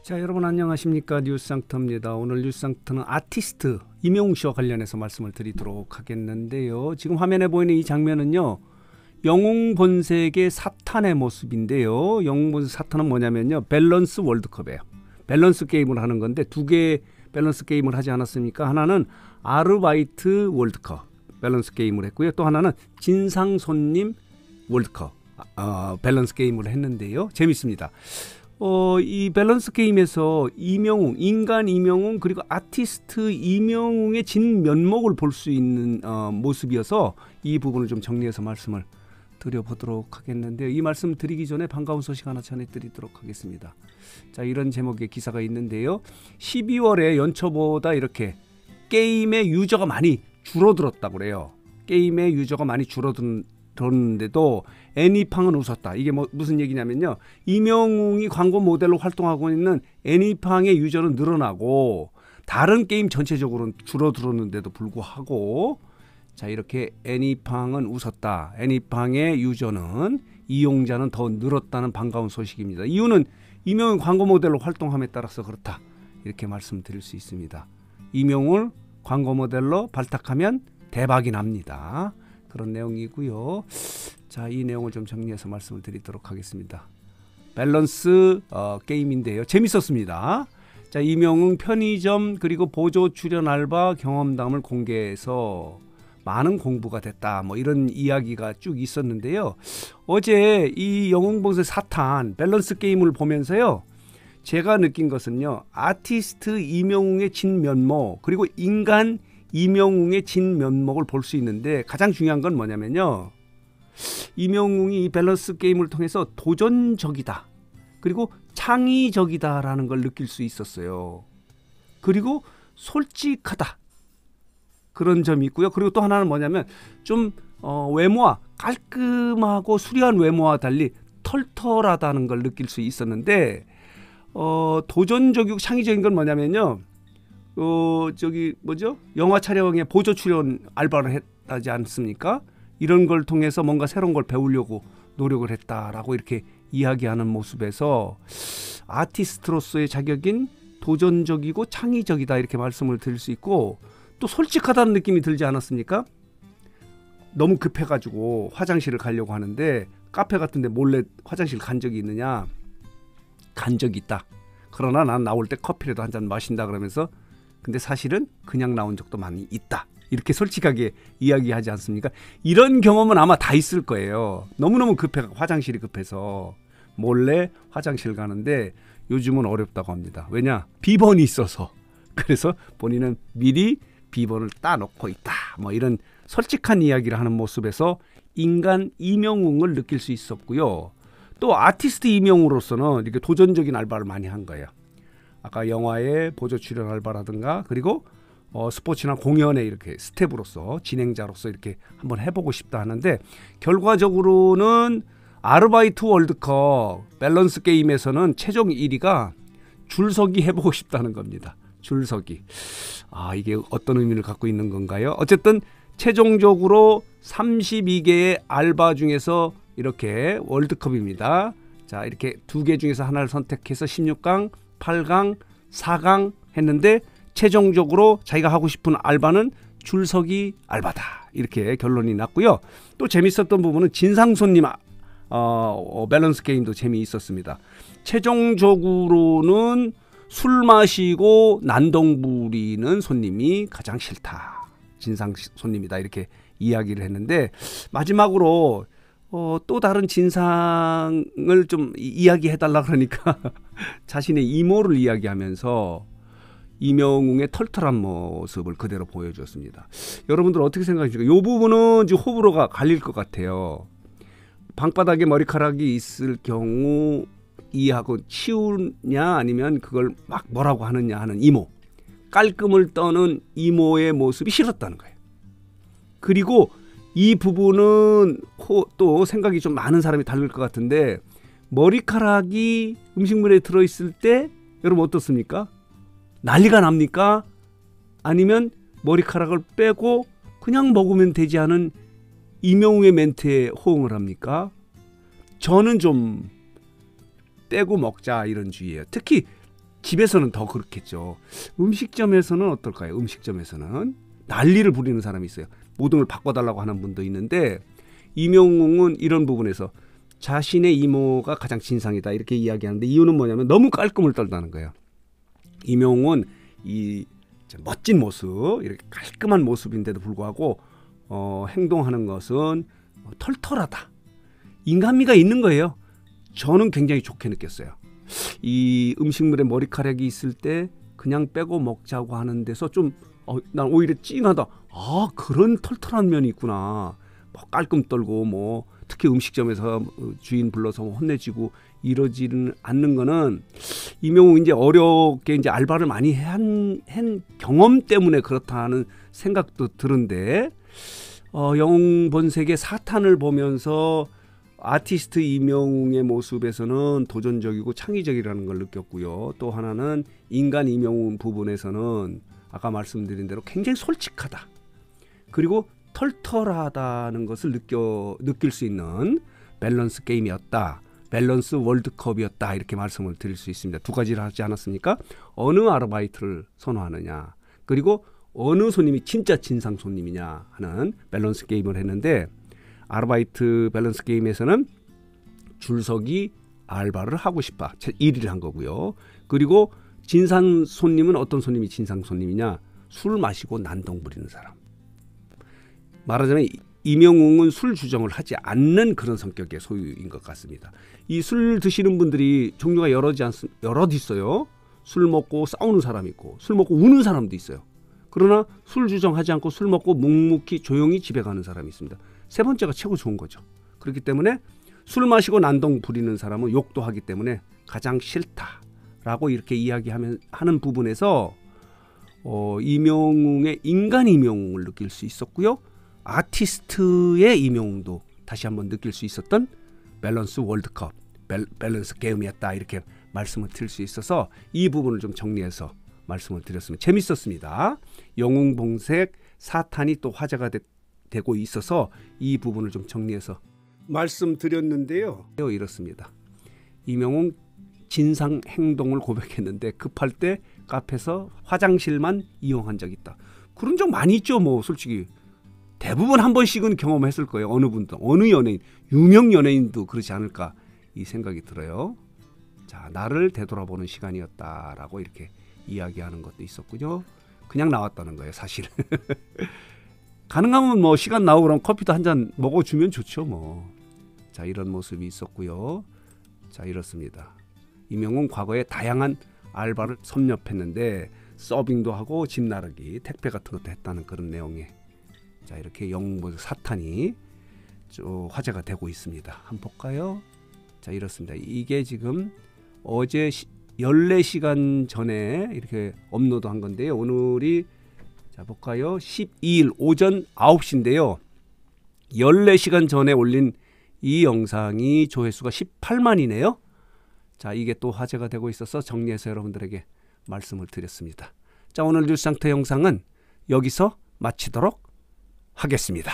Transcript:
자, 여러분 안녕하십니까? 뉴스상터입니다. 오늘 뉴스상터는 아티스트 임영웅 씨와 관련해서 말씀을 드리도록 하겠는데요. 지금 화면에 보이는 이 장면은요, 영웅 본색의 사탄의 모습인데요. 영웅 본색 사탄은 뭐냐면요, 밸런스 월드컵이에요. 밸런스 게임을 하는 건데 두 개의 밸런스 게임을 하지 않았습니까? 하나는 아르바이트 월드컵 밸런스 게임을 했고요. 또 하나는 진상 손님 월드컵 밸런스 게임을 했는데요. 재밌습니다. 이 밸런스 게임에서 이명웅, 인간 이명웅 그리고 아티스트 이명웅의 진면목을 볼 수 있는 모습이어서 이 부분을 좀 정리해서 말씀을 드려보도록 하겠는데요. 이 말씀 드리기 전에 반가운 소식 하나 전해드리도록 하겠습니다. 자, 이런 제목의 기사가 있는데요. 12월에 연초보다 이렇게 게임의 유저가 많이 줄어들었다고 그래요. 게임의 유저가 많이 줄어들었는데도 애니팡은 웃었다. 이게 무슨 얘기냐면요. 이명웅이 광고 모델로 활동하고 있는 애니팡의 유저는 늘어나고 다른 게임 전체적으로는 줄어들었는데도 불구하고 자, 이렇게 애니팡은 웃었다. 애니팡의 유저는 이용자는 더 늘었다는 반가운 소식입니다. 이유는 이명웅 광고 모델로 활동함에 따라서 그렇다. 이렇게 말씀드릴 수 있습니다. 이명웅을 광고 모델로 발탁하면 대박이 납니다. 그런 내용이고요. 자, 이 내용을 좀 정리해서 말씀을 드리도록 하겠습니다. 밸런스 게임인데요. 재밌었습니다. 자, 이명웅 편의점 그리고 보조 출연 알바 경험담을 공개해서 많은 공부가 됐다. 뭐 이런 이야기가 쭉 있었는데요. 어제 이 영웅본색 사탄 밸런스 게임을 보면서요. 제가 느낀 것은요. 아티스트 이명웅의 진면목 그리고 인간 이명웅의 진면목을 볼 수 있는데 가장 중요한 건 뭐냐면요. 이명웅이 이 밸런스 게임을 통해서 도전적이다. 그리고 창의적이다라는 걸 느낄 수 있었어요. 그리고 솔직하다. 그런 점이 있고요. 그리고 또 하나는 뭐냐면 좀 외모와 깔끔하고 수려한 외모와 달리 털털하다는 걸 느낄 수 있었는데 도전적이고 창의적인 건 뭐냐면요. 영화 촬영에 보조 출연 알바를 했다지 않습니까? 이런 걸 통해서 뭔가 새로운 걸 배우려고 노력을 했다라고 이렇게 이야기하는 모습에서 아티스트로서의 자격인 도전적이고 창의적이다 이렇게 말씀을 드릴 수 있고 또 솔직하다는 느낌이 들지 않았습니까? 너무 급해가지고 화장실을 가려고 하는데 카페 같은데 몰래 화장실 간 적이 있느냐? 간 적이 있다. 그러나 난 나올 때 커피라도 한 잔 마신다 그러면서 근데 사실은 그냥 나온 적도 많이 있다. 이렇게 솔직하게 이야기하지 않습니까? 이런 경험은 아마 다 있을 거예요. 너무너무 화장실이 급해서 몰래 화장실 가는데 요즘은 어렵다고 합니다. 왜냐? 비번이 있어서. 그래서 본인은 미리 비번을 따놓고 있다. 뭐 이런 솔직한 이야기를 하는 모습에서 인간 이명웅을 느낄 수 있었고요. 또 아티스트 이명웅으로서는 이렇게 도전적인 알바를 많이 한 거예요. 아까 영화에 보조 출연 알바라든가 그리고 스포츠나 공연에 이렇게 스텝으로서 진행자로서 이렇게 한번 해보고 싶다 하는데 결과적으로는 아르바이트 월드컵 밸런스 게임에서는 최종 1위가 줄서기 해보고 싶다는 겁니다. 줄서기. 이게 어떤 의미를 갖고 있는 건가요? 어쨌든 최종적으로 32개의 알바 중에서 이렇게 월드컵입니다. 자, 이렇게 두 개 중에서 하나를 선택해서 16강, 8강, 4강 했는데 최종적으로 자기가 하고 싶은 알바는 줄서기 알바다. 이렇게 결론이 났고요. 또 재밌었던 부분은 진상 손님 밸런스 게임도 재미있었습니다. 최종적으로는 술 마시고 난동 부리는 손님이 가장 싫다. 진상 손님이다. 이렇게 이야기를 했는데 마지막으로 또 다른 진상을 좀 이야기해달라 그러니까 자신의 이모를 이야기하면서 이명웅의 털털한 모습을 그대로 보여주었습니다. 여러분들 어떻게 생각하십니까? 이 부분은 지금 호불호가 갈릴 것 같아요. 방바닥에 머리카락이 있을 경우 이하고 치우냐 아니면 그걸 막 뭐라고 하느냐 하는 이모. 깔끔을 떠는 이모의 모습이 싫었다는 거예요. 그리고 이 부분은 또 생각이 좀 많은 사람이 다를 것 같은데 머리카락이 음식물에 들어있을 때 여러분 어떻습니까? 난리가 납니까? 아니면 머리카락을 빼고 그냥 먹으면 되지 않은 이명웅의 멘트에 호응을 합니까? 저는 좀 떼고 먹자 이런 주의예요. 특히 집에서는 더 그렇겠죠. 음식점에서는 어떨까요? 음식점에서는 난리를 부리는 사람이 있어요. 모든 걸 바꿔달라고 하는 분도 있는데 임영웅은 이런 부분에서 자신의 이모가 가장 진상이다 이렇게 이야기하는데 이유는 뭐냐면 너무 깔끔을 떨다는 거예요. 임영웅은 이 멋진 모습, 이렇게 깔끔한 모습인데도 불구하고 행동하는 것은 털털하다. 인간미가 있는 거예요. 저는 굉장히 좋게 느꼈어요. 이 음식물에 머리카락이 있을 때 그냥 빼고 먹자고 하는 데서 좀 난 오히려 찡하다. 아, 그런 털털한 면이 있구나. 뭐 깔끔 떨고 뭐 특히 음식점에서 주인 불러서 혼내지고 이러지는 않는 거는 임영웅 이제 어렵게 이제 알바를 많이 한 경험 때문에 그렇다는 생각도 드는데 영웅 본색의 사탄을 보면서 아티스트 임영웅의 모습에서는 도전적이고 창의적이라는 걸 느꼈고요. 또 하나는 인간 임영웅 부분에서는 아까 말씀드린 대로 굉장히 솔직하다. 그리고 털털하다는 것을 느낄 수 있는 밸런스 게임이었다. 밸런스 월드컵이었다. 이렇게 말씀을 드릴 수 있습니다. 두 가지를 하지 않았습니까? 어느 아르바이트를 선호하느냐. 그리고 어느 손님이 진짜 진상 손님이냐 하는 밸런스 게임을 했는데 아르바이트 밸런스 게임에서는 줄서기 알바를 하고 싶어 1위를 한 거고요. 그리고 진상 손님은 어떤 손님이 진상 손님이냐? 술 마시고 난동 부리는 사람. 말하자면 임영웅은 술 주정을 하지 않는 그런 성격의 소유인 것 같습니다. 이 술 드시는 분들이 종류가 여럿 있어요. 술 먹고 싸우는 사람이 있고 술 먹고 우는 사람도 있어요. 그러나 술 주정하지 않고 술 먹고 묵묵히 조용히 집에 가는 사람이 있습니다. 세 번째가 최고 좋은 거죠. 그렇기 때문에 술 마시고 난동 부리는 사람은 욕도 하기 때문에 가장 싫다라고 이렇게 이야기하는 부분에서 임영웅의 인간 임영웅을 느낄 수 있었고요. 아티스트의 임영웅도 다시 한번 느낄 수 있었던 밸런스 월드컵, 밸런스 게임이었다 이렇게 말씀을 드릴 수 있어서 이 부분을 좀 정리해서 말씀을 드렸습니다. 재밌었습니다. 영웅 본색 사탄이 또 화제가 되고 있어서 이 부분을 좀 정리해서 말씀드렸는데요. 이렇습니다. 임영웅 진상 행동을 고백했는데 급할 때 카페에서 화장실만 이용한 적이 있다. 그런 적 많이 있죠. 뭐 솔직히 대부분 한 번씩은 경험했을 거예요. 어느 분도, 어느 연예인, 유명 연예인도 그렇지 않을까 이 생각이 들어요. 자, 나를 되돌아보는 시간이었다라고 이렇게 이야기하는 것도 있었군요. 그냥 나왔다는 거예요, 사실. 가능하면 뭐 시간 나오고 그럼 커피도 한 잔 먹어주면 좋죠, 뭐. 자, 이런 모습이 있었고요. 자, 이렇습니다. 임영웅 과거에 다양한 알바를 섭렵했는데 서빙도 하고 집 나르기, 택배 같은 것도 했다는 그런 내용에 자, 이렇게 영웅 사탄이 화제가 되고 있습니다. 한번 볼까요? 자, 이렇습니다. 이게 지금 어제 14시간 전에 이렇게 업로드한 건데요. 오늘이 자, 볼까요? 12일 오전 9시인데요. 14시간 전에 올린 이 영상이 조회수가 18만이네요. 자, 이게 또 화제가 되고 있어서 정리해서 여러분들에게 말씀을 드렸습니다. 자, 오늘 뉴스상태 영상은 여기서 마치도록 하겠습니다.